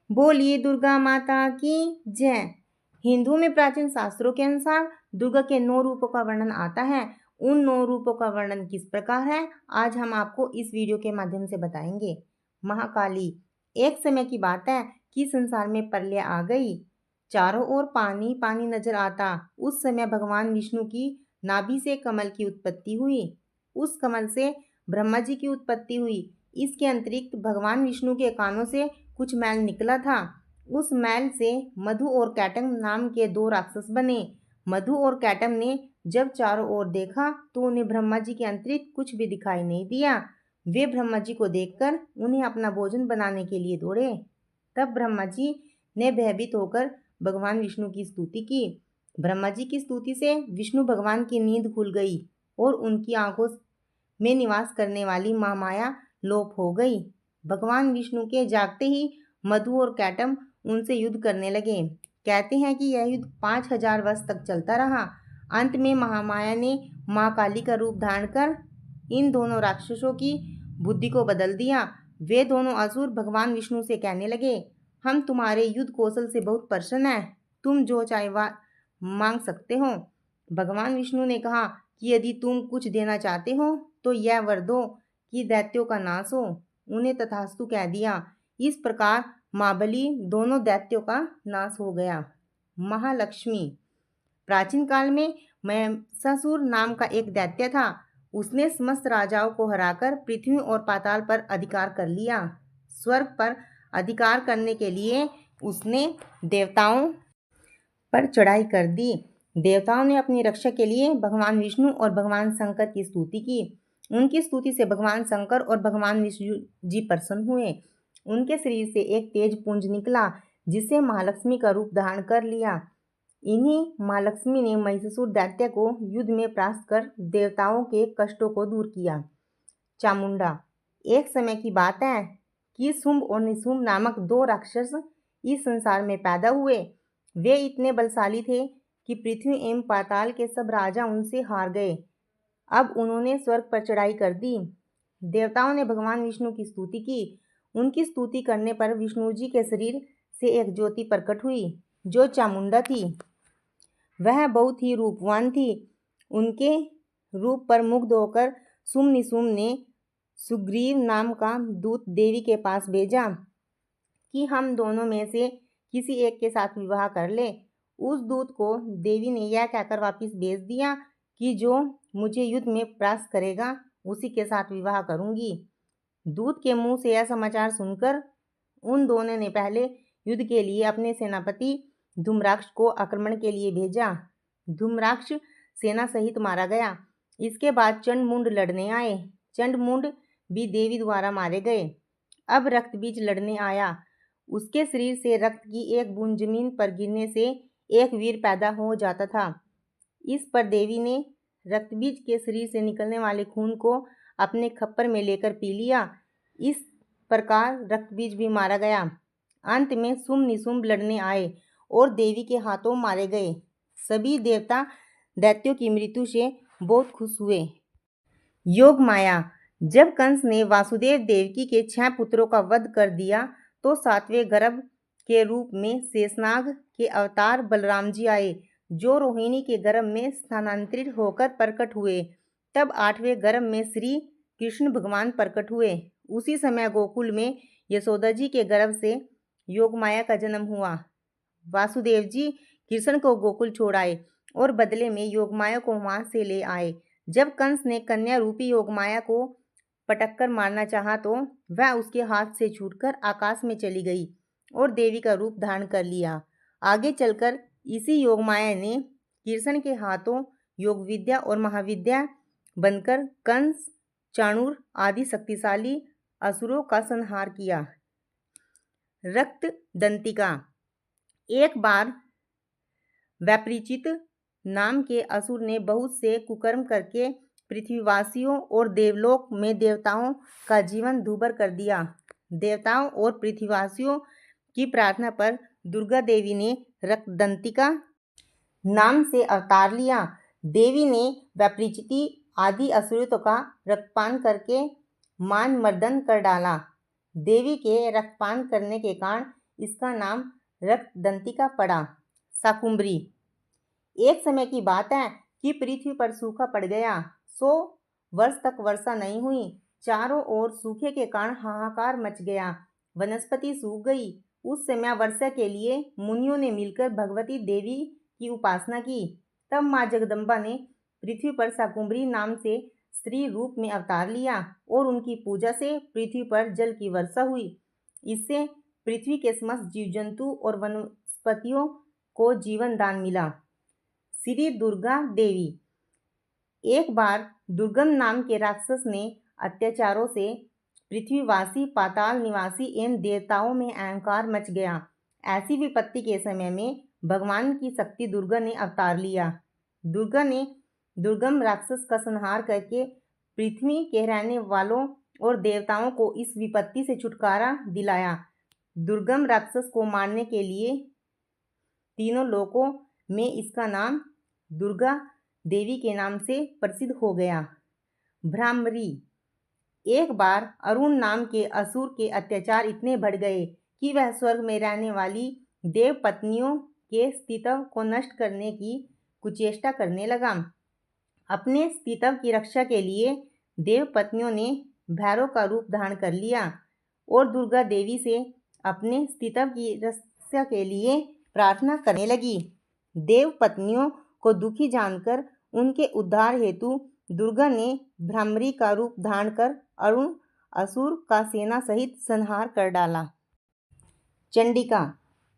बोलिए दुर्गा माता की जय। हिंदुओं में प्राचीन शास्त्रों के अनुसार दुर्गा के 9 रूपों का वर्णन आता है। उन 9 रूपों का वर्णन किस प्रकार है, आज हम आपको इस वीडियो के माध्यम से बताएंगे। महाकाली। एक समय की बात है कि संसार में प्रलय आ गई। चारों ओर पानी पानी नजर आता। उस समय भगवान विष्णु की नाभि से कमल की उत्पत्ति हुई। उस कमल से ब्रह्मा जी की उत्पत्ति हुई। इसके अतिरिक्त भगवान विष्णु के कानों से कुछ मैल निकला था। उस मैल से मधु और कैटम नाम के 2 राक्षस बने। मधु और कैटम ने जब चारों ओर देखा तो उन्हें ब्रह्मा जी के अतिरिक्त कुछ भी दिखाई नहीं दिया। वे ब्रह्मा जी को देखकर उन्हें अपना भोजन बनाने के लिए दौड़े। तब ब्रह्मा जी ने भयभीत होकर भगवान विष्णु की स्तुति की। ब्रह्मा जी की स्तुति से विष्णु भगवान की नींद खुल गई और उनकी आंखों में निवास करने वाली महामाया लोप हो गई। भगवान विष्णु के जागते ही मधु और कैटम उनसे युद्ध करने लगे। कहते हैं कि यह युद्ध 5000 वर्ष तक चलता रहा। अंत में महामाया ने मां काली का रूप धारण कर इन दोनों राक्षसों की बुद्धि को बदल दिया। वे दोनों असुर भगवान विष्णु से कहने लगे, हम तुम्हारे युद्ध कौशल से बहुत प्रसन्न हैं, तुम जो चाहे मांग सकते हो। भगवान विष्णु ने कहा कि यदि तुम कुछ देना चाहते हो तो यह वर दो कि दैत्यों का नाश हो। उन्हें तथास्तु कह दिया। इस प्रकार महाबली दोनों दैत्यों का नाश हो गया। महालक्ष्मी। प्राचीन काल में महिषासुर नाम का एक दैत्य था। उसने समस्त राजाओं को हराकर पृथ्वी और पाताल पर अधिकार कर लिया। स्वर्ग पर अधिकार करने के लिए उसने देवताओं पर चढ़ाई कर दी। देवताओं ने अपनी रक्षा के लिए भगवान विष्णु और भगवान शंकर की स्तुति की। उनकी स्तुति से भगवान शंकर और भगवान विष्णु जी प्रसन्न हुए। उनके शरीर से एक तेज पुंज निकला जिसे महालक्ष्मी का रूप धारण कर लिया। इन्हीं महालक्ष्मी ने महिषासुर दैत्य को युद्ध में परास्त कर देवताओं के कष्टों को दूर किया। चामुंडा। एक समय की बात है कि शुंभ और निशुंभ नामक 2 राक्षस इस संसार में पैदा हुए। वे इतने बलशाली थे कि पृथ्वी एवं पाताल के सब राजा उनसे हार गए। अब उन्होंने स्वर्ग पर चढ़ाई कर दी। देवताओं ने भगवान विष्णु की स्तुति की। उनकी स्तुति करने पर विष्णु जी के शरीर से एक ज्योति प्रकट हुई जो चामुंडा थी। वह बहुत ही रूपवान थी। उनके रूप पर मुग्ध होकर शुंभ निशुंभ ने सुग्रीव नाम का दूत देवी के पास भेजा कि हम दोनों में से किसी एक के साथ विवाह कर ले। उस दूत को देवी ने यह कहकर वापस भेज दिया कि जो मुझे युद्ध में परास्त करेगा उसी के साथ विवाह करूंगी। दूत के मुंह से यह समाचार सुनकर उन दोनों ने पहले युद्ध के लिए अपने सेनापति धूम्राक्ष को आक्रमण के लिए भेजा। धूम्राक्ष सेना सहित मारा गया। इसके बाद चंडमुंड लड़ने आए। चंडमुंड भी देवी द्वारा मारे गए। अब रक्तबीज लड़ने आया। उसके शरीर से रक्त की एक बूंद जमीन पर गिरने से एक वीर पैदा हो जाता था। इस पर देवी ने रक्तबीज के शरीर से निकलने वाले खून को अपने खप्पर में लेकर पी लिया। इस प्रकार रक्तबीज भी मारा गया। अंत में शुंभ निशुंभ लड़ने आए और देवी के हाथों मारे गए। सभी देवता दैत्यों की मृत्यु से बहुत खुश हुए। योग माया। जब कंस ने वासुदेव देवकी के 6 पुत्रों का वध कर दिया तो 7वें गर्भ के रूप में शेषनाग के अवतार बलराम जी आए जो रोहिणी के गर्भ में स्थानांतरित होकर प्रकट हुए। तब 8वें गर्भ में श्री कृष्ण भगवान प्रकट हुए। उसी समय गोकुल में यशोदा जी के गर्भ से योगमाया का जन्म हुआ। वासुदेव जी कृष्ण को गोकुल छोड़ आए और बदले में योगमाया को वहां से ले आए। जब कंस ने कन्या रूपी योगमाया को पटक कर मारना चाहा तो वह उसके हाथ से छूटकर आकाश में चली गई और देवी का रूप धारण कर लिया। आगे चलकर इसी योगमाया ने कृष्ण के हाथों योग विद्या और महाविद्या बनकर कंस, चाणूर आदि शक्तिशाली असुरों का संहार किया। रक्त दंतिका। एक बार वैपरीचित नाम के असुर ने बहुत से कुकर्म करके पृथ्वीवासियों और देवलोक में देवताओं का जीवन दूभर कर दिया। देवताओं और पृथ्वीवासियों की प्रार्थना पर दुर्गा देवी ने रक्तदंतिका नाम से अवतार लिया। देवी ने वैपरीचिति आदि असुरों का रक्तपान करके मान मर्दन कर डाला। देवी के रक्तपान करने के कारण इसका नाम रक्तदंतिका पड़ा। शाकुंभरी। एक समय की बात है कि पृथ्वी पर सूखा पड़ गया। 100 वर्ष तक वर्षा नहीं हुई। चारों ओर सूखे के कारण हाहाकार मच गया। वनस्पति सूख गई। उस समय वर्षा के लिए मुनियों ने मिलकर भगवती देवी की उपासना की। तब माँ जगदम्बा ने पृथ्वी पर शाकुंभरी नाम से स्त्री रूप में अवतार लिया और उनकी पूजा से पृथ्वी पर जल की वर्षा हुई। इससे पृथ्वी के समस्त जीव जंतु और वनस्पतियों को जीवन दान मिला। श्री दुर्गा देवी। एक बार दुर्गम नाम के राक्षस ने अत्याचारों से पृथ्वीवासी, पाताल निवासी एवं देवताओं में अहंकार मच गया। ऐसी विपत्ति के समय में भगवान की शक्ति दुर्गा ने अवतार लिया। दुर्गा ने दुर्गम राक्षस का संहार करके पृथ्वी के रहने वालों और देवताओं को इस विपत्ति से छुटकारा दिलाया। दुर्गम राक्षस को मारने के लिए तीनों लोकों में इसका नाम दुर्गा देवी के नाम से प्रसिद्ध हो गया। भ्रामरी। एक बार अरुण नाम के असुर के अत्याचार इतने बढ़ गए कि वह स्वर्ग में रहने वाली देव पत्नियों के अस्तित्व को नष्ट करने की कुचेष्टा करने लगा। अपने अस्तित्व की रक्षा के लिए देव पत्नियों ने भैरव का रूप धारण कर लिया और दुर्गा देवी से अपने अस्तित्व की रक्षा के लिए प्रार्थना करने लगी। देव पत्नियों को दुखी जानकर उनके उद्धार हेतु दुर्गा ने भ्रामरी का रूप धारण कर अरुण असुर का सेना सहित संहार कर डाला। चंडिका।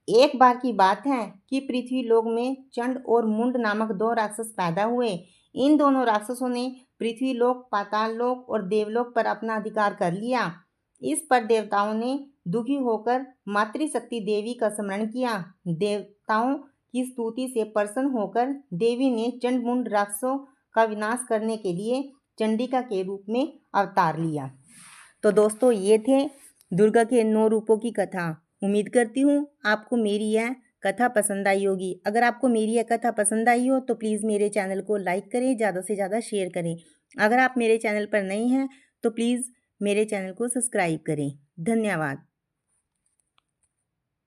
एक बार की बात है कि पृथ्वी लोक में चंड और मुंड नामक 2 राक्षस पैदा हुए। इन दोनों राक्षसों ने पृथ्वी लोक, पाताल लोक और देवलोक पर अपना अधिकार कर लिया। इस पर देवताओं ने दुखी होकर मातृशक्ति देवी का स्मरण किया। देवताओं की स्तुति से प्रसन्न होकर देवी ने चंड मुंड राक्षसों का विनाश करने के लिए चंडिका के रूप में अवतार लिया। तो दोस्तों, ये थे दुर्गा के 9 रूपों की कथा। उम्मीद करती हूँ आपको मेरी यह कथा पसंद आई होगी। अगर आपको मेरी यह कथा पसंद आई हो तो प्लीज़ मेरे चैनल को लाइक करें, ज़्यादा से ज़्यादा शेयर करें। अगर आप मेरे चैनल पर नए हैं तो प्लीज़ मेरे चैनल को सब्सक्राइब करें। धन्यवाद।